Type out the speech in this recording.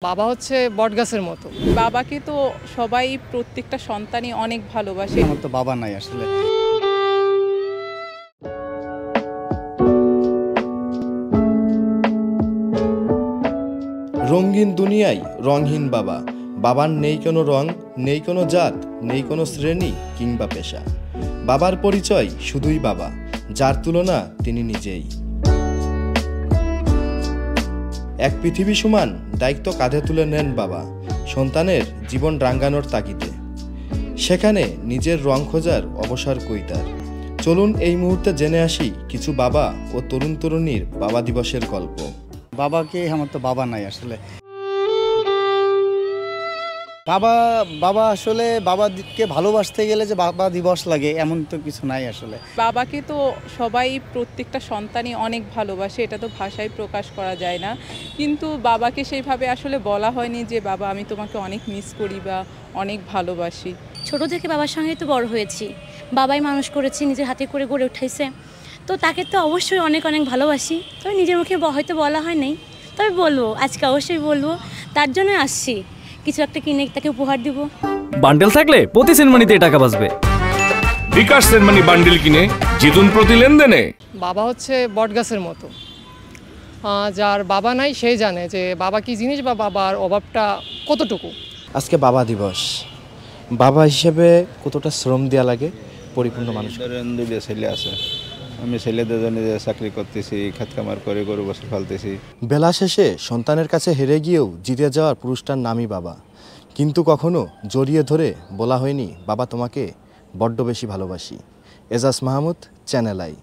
বাবা হচ্ছে বটগাছের মতো। বাবাকে তো সবাই প্রত্যেকটা সন্তানই অনেক ভালোবাসে। আমার তো বাবা নাই আসলে। রঙিন দুনিয়ায় রঙহীন বাবা। বাবার নেই কোনো রং, নেই কোনো জাত, নেই কোনো শ্রেণী কিংবা পেশা। বাবার পরিচয় শুধুই বাবা, যার তুলনা তিনি নিজেই। এক পৃথিবী সমান দায়িত্ব কাঁধে তুলে নেন বাবা, সন্তানের জীবন রাঙানোর তাগিদে। সেখানে নিজের রং খোঁজার অবসর কইতার। চলুন এই মুহূর্তে জেনে আসি কিছু বাবা ও তরুণ তরুণীর বাবা দিবসের গল্প। বাবাকে আমার তো বাবা নাই আসলে। বাবা আসলে বাবাকে ভালোবাসতে গেলে যে বাবা দিবস লাগে এমন তো কিছু নাই আসলে। বাবাকে তো সবাই প্রত্যেকটা সন্তানই অনেক ভালোবাসে, এটা তো ভাষায় প্রকাশ করা যায় না। কিন্তু বাবাকে সেইভাবে আসলে বলা হয়নি যে বাবা আমি তোমাকে অনেক মিস করি বা অনেক ভালোবাসি। ছোট থেকে বাবার সঙ্গেই তো বড় হয়েছি, বাবাই মানুষ করেছে, নিজের হাতে করে গড়ে উঠাইছে, তো তাকে তো অবশ্যই অনেক অনেক ভালোবাসি। তবে নিজের মুখে হয়তো বলা হয় নাই, তবে বলবো, আজকে অবশ্যই বলবো। তার জন্য আসছি, কিছু একটা কিনে তাকে উপহার দিব। বান্ডেল থাকলে প্রতি সেনমানিতে টাকা বাঁচবে। বিকাশ সেনমানি বান্ডেল কিনে জিতুন প্রতি লেনদেনে। বাবা হচ্ছে বটগাছের মতো। যার বাবা নাই সেই জানে যে বাবা কি জিনিস বা বাবার অভাবটা কতটুকু। আজকে বাবা দিবস। বাবা হিসেবে কতটা শ্রম দেওয়া লাগে পরিপূর্ণ মানুষ। দুইটা ছেলে আছে, আমি ছেলেদের জন্য চাকরি করতেছি, খেত কামার করে গরু বছর ফালতেছি। বেলা শেষে সন্তানের কাছে হেরে গিয়েও জিতে যাওয়ার পুরুষটার নামই বাবা। কিন্তু কখনো জড়িয়ে ধরে বলা হয়নি বাবা তোমাকে বড্ড বেশি ভালোবাসি। Ejaz Mahmud, channel I.